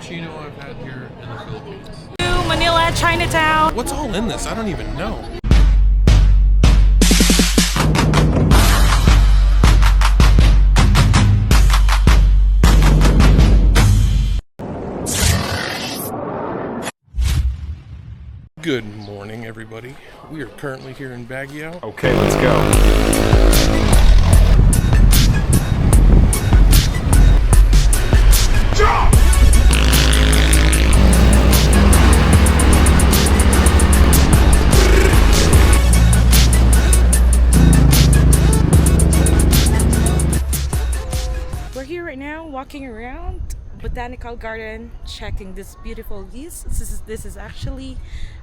cappuccino I've had here in the Philippines. Manila, Chinatown. What's all in this? I don't even know. Good morning, everybody. We are currently here in Baguio. Okay, let's go. We're here right now walking around Botanical Garden, checking this beautiful views. This is actually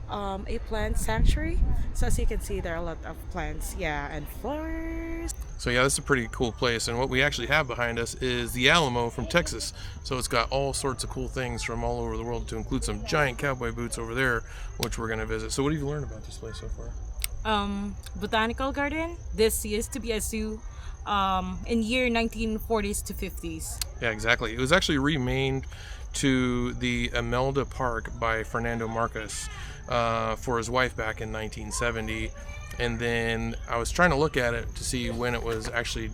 a plant sanctuary. So as you can see, there are a lot of plants, and flowers. So yeah, this is a pretty cool place, and what we actually have behind us is the Alamo from Texas. So it's got all sorts of cool things from all over the world, to include some giant cowboy boots over there, which we're going to visit. So what have you learned about this place so far? Botanical Garden. This used to be a zoo in year 1940s to 50s. Yeah, exactly. It was actually renamed to the Imelda Park by Fernando Marcos for his wife back in 1970. And then I was trying to look at it to see when it was actually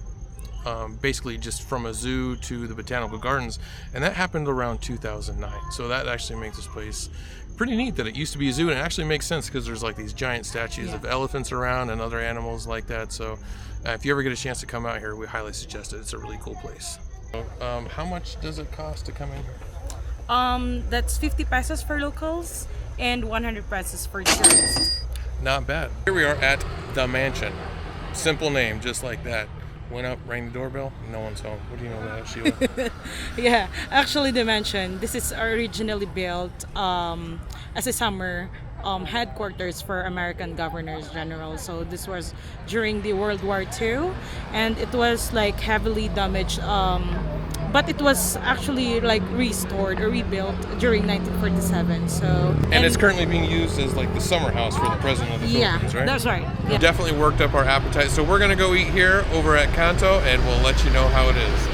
basically just from a zoo to the botanical gardens, and that happened around 2009. So that actually makes this place pretty neat, that it used to be a zoo, and it actually makes sense because there's like these giant statues of elephants around and other animals like that. So if you ever get a chance to come out here, we highly suggest it. It's a really cool place. How much does it cost to come in here? That's 50 pesos for locals and 100 pesos for tourists. Not bad. Here we are at the mansion. Simple name, just like that. Went up, rang the doorbell, no one's home. What do you know about that, Sheila? Yeah, actually the mansion, this is originally built as a summer headquarters for American governors general. So this was during the World War II, and it was like heavily damaged, but it was actually like restored or rebuilt during 1947. So and it's currently being used as like the summer house for the president of the Philippines, right? That's right. Yeah. Definitely worked up our appetite. So we're gonna go eat here over at Kanto, and we'll let you know how it is.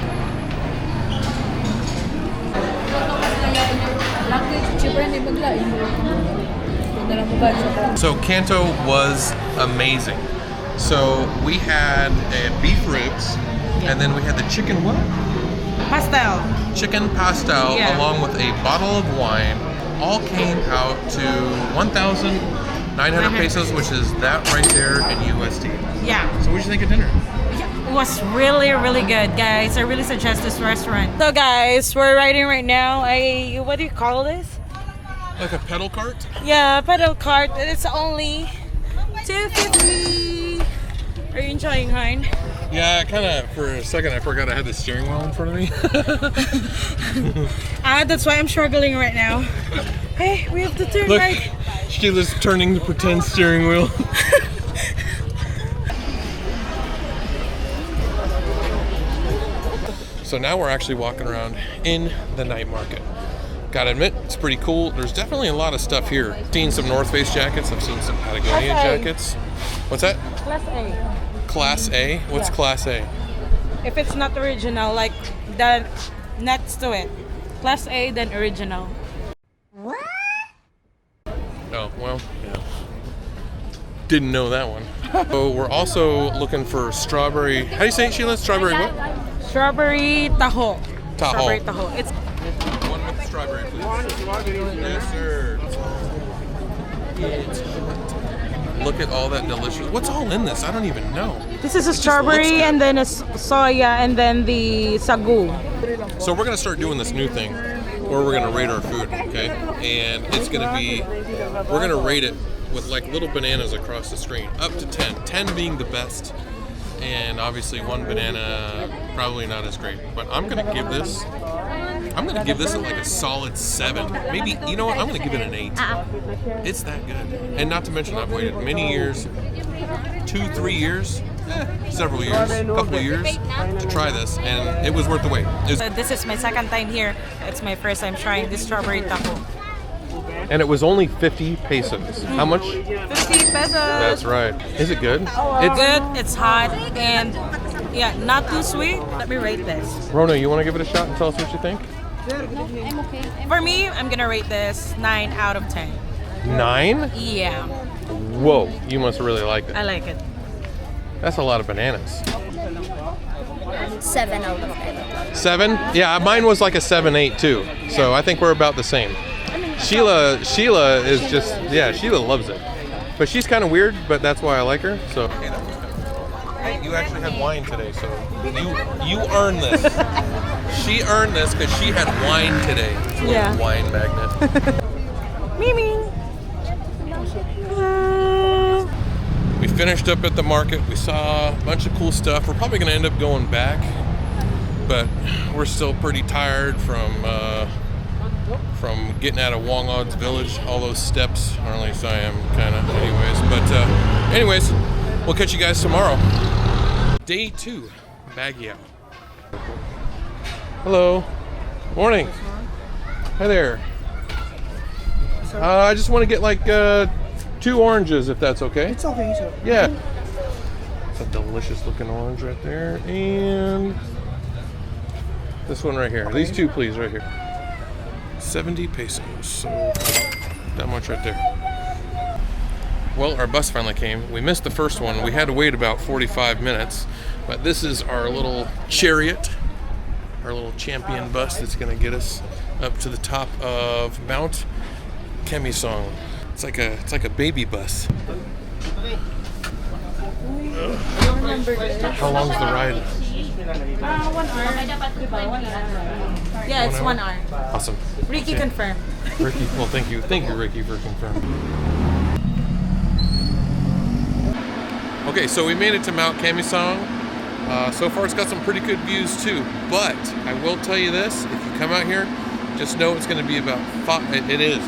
So Kanto was amazing. So we had beef ribs, and then we had the chicken what? Pastel. Chicken pastel, along with a bottle of wine. All came out to 1,900 pesos, which is that right there in USD. Yeah. So what did you think of dinner? It was really, really good, guys. I really suggest this restaurant. So guys, we're riding right now what do you call this? Like a pedal cart? Yeah, pedal cart. It's only $2.50. Are you enjoying, Hein? Yeah, kind of, for a second I forgot I had the steering wheel in front of me. That's why I'm struggling right now. Hey, we have to turn Look, right. Sheila's turning the pretend steering wheel. So now we're actually walking around in the night market. Gotta admit, it's pretty cool. There's definitely a lot of stuff here. I've seen some North Face jackets. I've seen some Patagonia jackets. What's that? Class A. Class A? What's Class A? If it's not original, like the next to it. Class A, then original. What? Oh, well, yeah. Didn't know that one. So we're also looking for strawberry. How do you say it, Sheila? Strawberry what? Strawberry taho. Taho. Strawberry taho. It's one with strawberry, please. Yes, sir. Look at all that delicious. What's all in this? I don't even know. This is a strawberry, and then a soya, and then the sagu. So we're gonna start doing this new thing, where we're gonna rate our food, okay? And it's gonna be, we're gonna rate it with like little bananas across the screen, up to 10. 10 being the best, and obviously one banana probably not as great. But I'm gonna give this at like a solid 7. Maybe, you know what? I'm gonna give it an 8. It's that good. And not to mention, I've waited many years, 2-3 years, several years, couple of years to try this, and it was worth the wait. This is my second time here. It's my first time trying this strawberry taco. And it was only 50 pesos. How much? 50 pesos. That's right. Is it good? It's good, it's hot, and yeah, not too sweet. Let me rate this. Rona, you want to give it a shot and tell us what you think? No, I'm okay. For me, I'm gonna rate this 9 out of 10. 9? Yeah, Whoa, you must really like it. I like it. That's a lot of bananas. 7 out of 10. 7? Yeah, mine was like a 7-8 too. So I think we're about the same. Sheila is just, yeah, Sheila loves it. But she's kind of weird, but that's why I like her. So hey, you actually had wine today, so you earned this. She earned this because she had wine today. Yeah. Wine magnet. Mimi. We finished up at the market. We saw a bunch of cool stuff. We're probably going to end up going back, but we're still pretty tired from getting out of Wongod's village. All those steps, or at least I am kind of. Anyways, we'll catch you guys tomorrow. Day 2, Baguio. Hello. Morning. Hi there. I just want to get like 2 oranges, if that's okay. It's okay, sir. Yeah. It's a delicious looking orange right there. And this one right here. These 2, please, right here. 70 pesos. So that much right there. Well, our bus finally came. We missed the first one. We had to wait about 45 minutes. But this is our little chariot, our little champion bus that's going to get us up to the top of Mount Kemisong. It's like a baby bus. How long's the ride? 1 hour. Yeah, it's 1 hour. Awesome. Ricky Okay. confirmed. Ricky, well, thank you, Ricky, for confirming. Okay, so we made it to Mount Kemisong. So far, it's got some pretty good views too. But I will tell you this: if you come out here, just know it's going to be about it is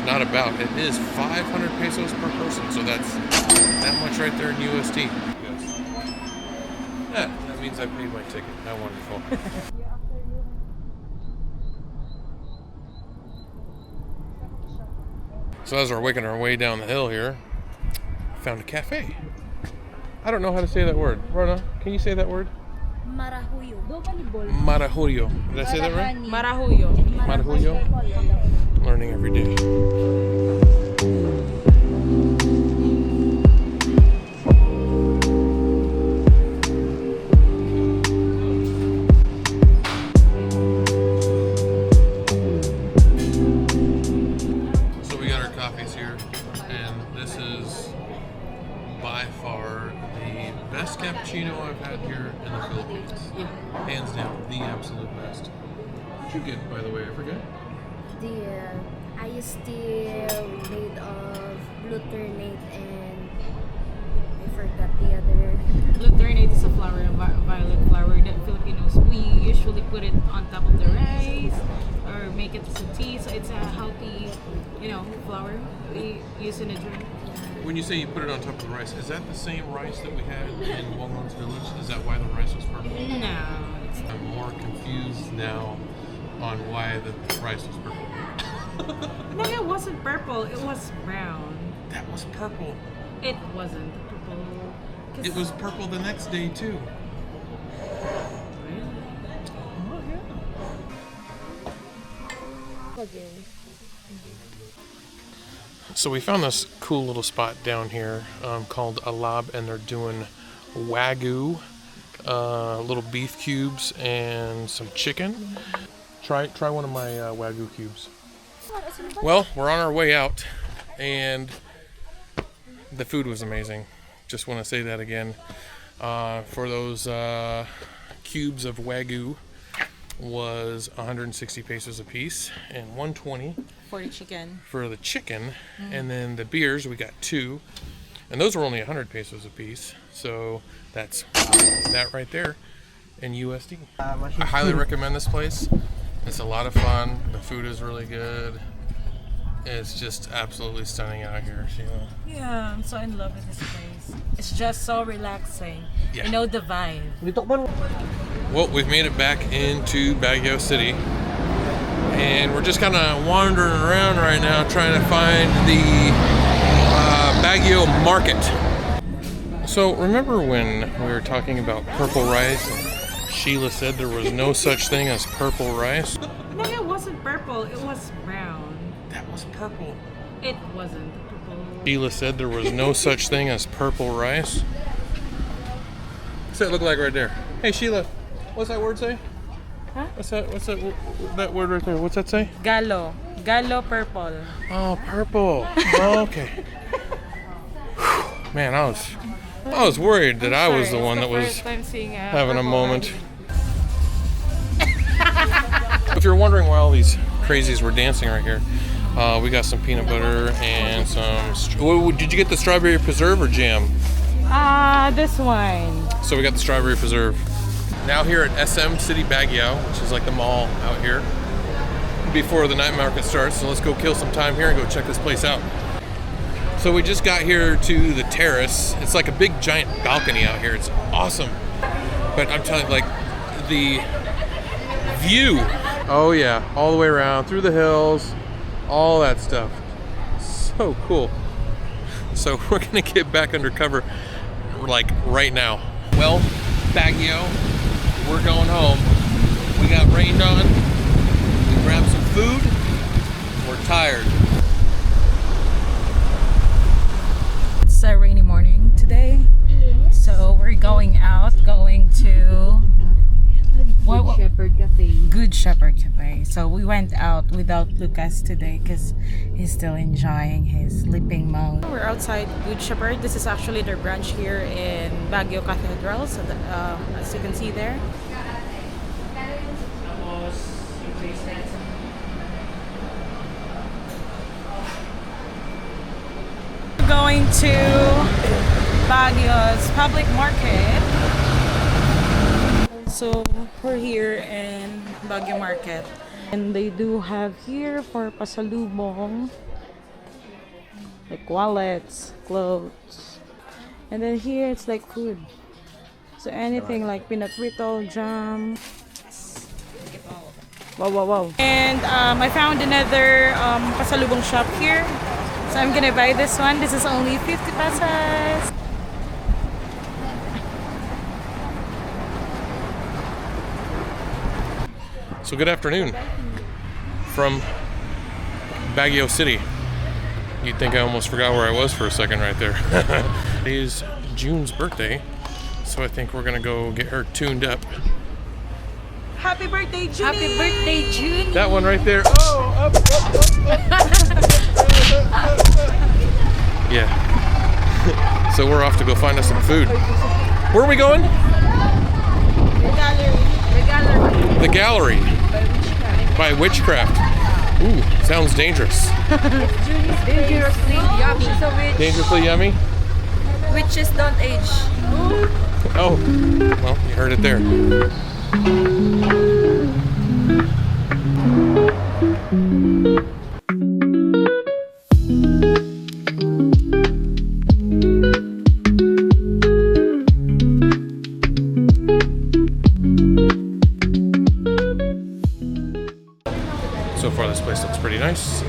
500 pesos per person. So that's that much right there in USD. Yeah, that means I paid my ticket. How wonderful. So as we're making our way down the hill here, I found a cafe. I don't know how to say that word. Rona, can you say that word? Marahuyo. Marahuyo. Did I say that right? Marahuyo. Marahuyo. Learning every day. So we got our coffees here, and this is by far the best cappuccino I've had here in the Philippines. Hands down, the absolute best. What'd you get, by the way? I forget. The iced tea made of glutamate and I forgot the other. Glutamate is a flower, a violet flower that Filipinos, we usually put it on top of the rice or make it as a tea. So it's a healthy, flower we use in a drink. When you say you put it on top of the rice, is that the same rice that we had in Wongon's village? Is that why the rice was purple? No. I'm more confused now on why the rice was purple. No, it wasn't purple. It was brown. That was purple. It wasn't purple. 'Cause- It was purple the next day too. So we found this cool little spot down here called Alab, and they're doing Wagyu, little beef cubes and some chicken. Try one of my Wagyu cubes. Well, we're on our way out, and the food was amazing. Just want to say that again. For those cubes of Wagyu was 160 pesos a piece, and 120 for the chicken. for the chicken. And then the beers, we got 2, and those were only 100 pesos a piece. So that's that right there in USD. I highly recommend this place. It's a lot of fun. The food is really good. It's just absolutely stunning out here, Sheila. Yeah, I'm so in love with this place. It's just so relaxing. Yeah. You know the vibe. Well, we've made it back into Baguio City, and we're just kind of wandering around right now trying to find the Baguio market. So remember when we were talking about purple rice and Sheila said there was no such thing as purple rice? No, it wasn't purple. purple. It was brown. That was purple. It wasn't purple. Sheila said there was no such thing as purple rice. What's that look like right there? Hey Sheila, what's that word say? Huh? What's that word right there? What's that say? Gallo. Gallo purple. Oh, purple. Oh, okay. Man, I was worried that I was the one that was having a moment. If you're wondering why all these crazies were dancing right here, we got some peanut butter and some. Did you get the strawberry preserve or jam? This one. So we got the strawberry preserve. Now here at SM City Baguio, which is like the mall out here, before the night market starts. So let's go kill some time here and go check this place out. So we just got here to the terrace. It's like a big giant balcony out here. It's awesome. But I'm telling you, like, the view. Oh yeah, all the way around, through the hills, all that stuff. So cool. So we're gonna get back undercover like right now. Well, Baguio, we're going home. We got rained on, we grabbed some food, we're tired. It's a rainy morning today. Yes. So we're going to Good Shepherd Cafe. Good Shepherd Cafe. So we went out without Lucas today because he's still enjoying his sleeping mode. We're outside Good Shepherd. This is actually their branch here in Baguio Cathedral. So as you can see there. We're going to Baguio's public market. So we're here in Baguio Market, and they do have here for pasalubong, like wallets, clothes, and then here it's like food. So anything like peanut brittle, jam. Wow, wow, wow. And I found another pasalubong shop here. So I'm gonna buy this one. This is only 50 pesos. So good afternoon from Baguio City. You'd think I almost forgot where I was for a second right there. It is June's birthday, so I think we're gonna go get her tuned up. Happy birthday, June! Happy birthday, June! That one right there. Oh, up. Yeah. So we're off to go find us some food. Where are we going? The gallery. The gallery. By witchcraft. Ooh, sounds dangerous. Dangerously yummy. So Dangerously yummy? witches don't age. Oh, well, you heard it there. So far this place looks pretty nice.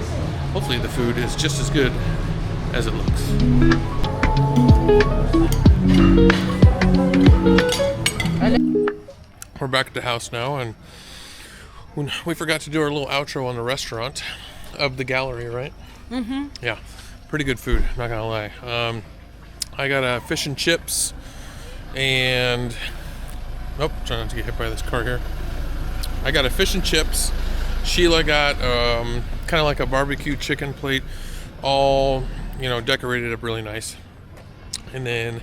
Hopefully the food is just as good as it looks. We're back at the house now, and we forgot to do our little outro on the restaurant of the gallery, right? Mm-hmm. Yeah, pretty good food, not gonna lie. I got a fish and chips, and nope, trying not to get hit by this car here. I got a fish and chips. Sheila got kind of like a barbecue chicken plate, all decorated up really nice, and then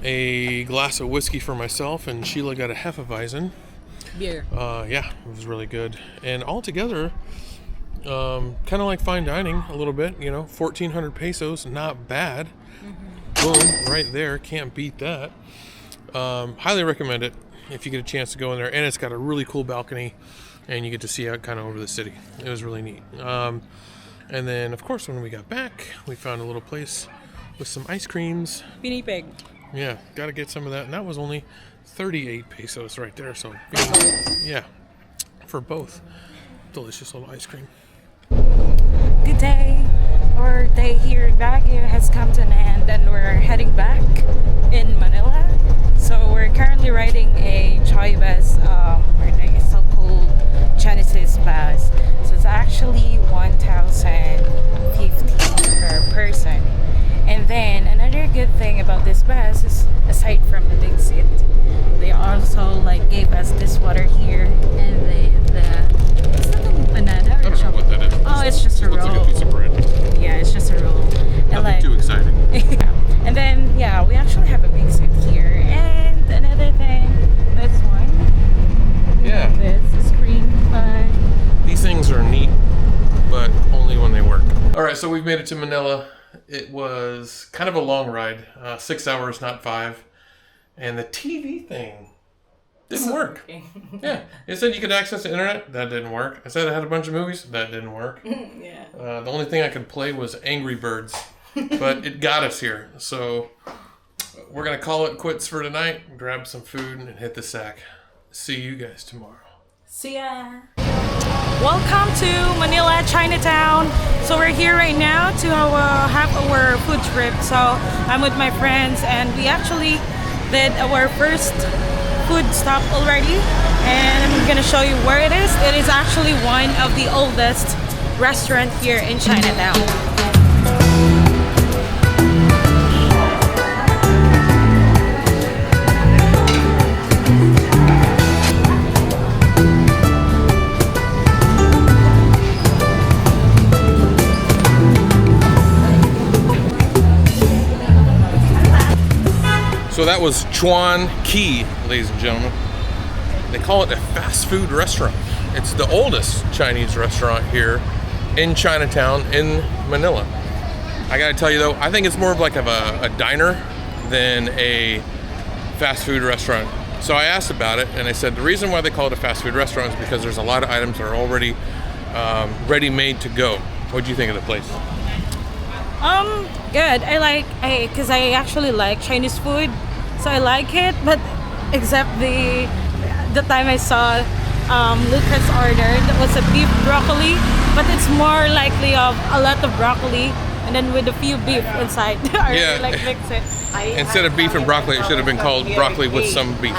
a glass of whiskey for myself, and Sheila got a Hefeweizen Beer. Yeah, it was really good, and all together kind of like fine dining a little bit. 1,400 pesos, not bad. Boom, right there, can't beat that. Highly recommend it if you get a chance to go in there, and it's got a really cool balcony, and you get to see out kind of over the city. It was really neat. And then, of course, when we got back, we found a little place with some ice creams. Pinipig. Yeah, got to get some of that. And that was only 38 pesos right there. So, yeah, for both. Delicious little ice cream. Good day. Our day here in Baguio has come to an end, and we're heading back in Manila. So we're currently riding a choy bus, or the so-called Genesis bus. So it's actually All right, so we've made it to Manila. It was kind of a long ride, 6 hours, not 5. And the TV thing didn't work. Yeah, it said you could access the internet. That didn't work. I said I had a bunch of movies. That didn't work. Yeah. The only thing I could play was Angry Birds, but it got us here. So we're gonna call it quits for tonight. Grab some food and hit the sack. See you guys tomorrow. See ya. Welcome to Manila, Chinatown. So we're here right now to have our food trip. So I'm with my friends and we actually did our first food stop already. And I'm gonna show you where it is. It is actually one of the oldest restaurants here in Chinatown. So that was Chuan Ki, ladies and gentlemen. They call it a fast food restaurant. It's the oldest Chinese restaurant here in Chinatown in Manila. I gotta tell you though, I think it's more of like a diner than a fast food restaurant. So I asked about it and they said the reason why they call it a fast food restaurant is because there's a lot of items that are already ready-made to go. What do you think of the place? Good. Because I actually like Chinese food, so I like it. But except the time I saw Lucas ordered was a beef broccoli, but it's more likely of a lot of broccoli and then with a few beef inside. Or Yeah. like mix it. Instead of beef and broccoli, it should have been called broccoli with some beef.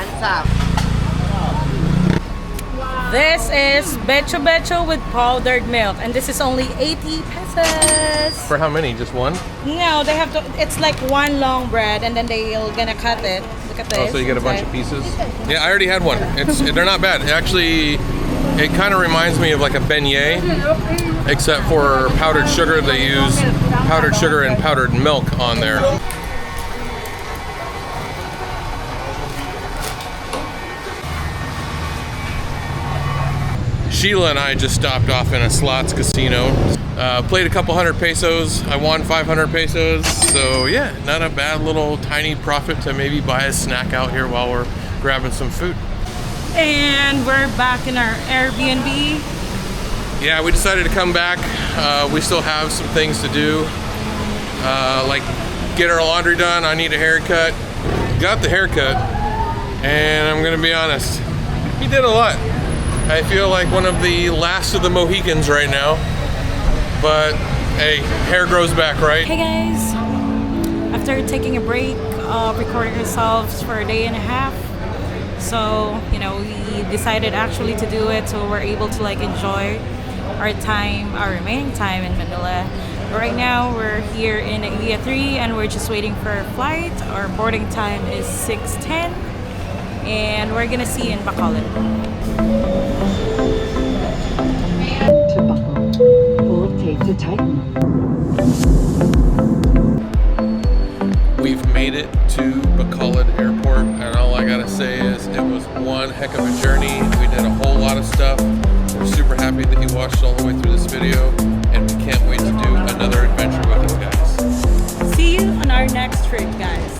This is becho becho with powdered milk, and this is only 80 pesos. For how many? Just one? No, they have to. It's like one long bread, and then they're gonna cut it. Look at this. Oh, so you get a bunch of pieces? Yeah, I already had one. They're not bad. Actually, it kind of reminds me of like a beignet, except for powdered sugar. They use powdered sugar and powdered milk on there. Sheila and I just stopped off in a slots casino. Played a couple hundred pesos. I won 500 pesos. So yeah, not a bad little tiny profit to maybe buy a snack out here while we're grabbing some food. And we're back in our Airbnb. Yeah, we decided to come back. We still have some things to do. Like get our laundry done. I need a haircut. Got the haircut. And I'm gonna be honest, he did a lot. I feel like one of the last of the Mohicans right now, but hey, hair grows back, right? Hey guys, after taking a break, recording ourselves for a day and a half, so we decided actually to do it, so we're able to like enjoy our remaining time in Manila. Right now we're here in Area 3 and we're just waiting for a flight. Our boarding time is 6:10 and we're gonna see in Bacolod. To buckle. Pull tape to tighten. We've made it to Bacolod Airport, and all I gotta say is it was one heck of a journey. We did a whole lot of stuff. We're super happy that you watched all the way through this video, and we can't wait to do another adventure with you guys. See you on our next trip, guys.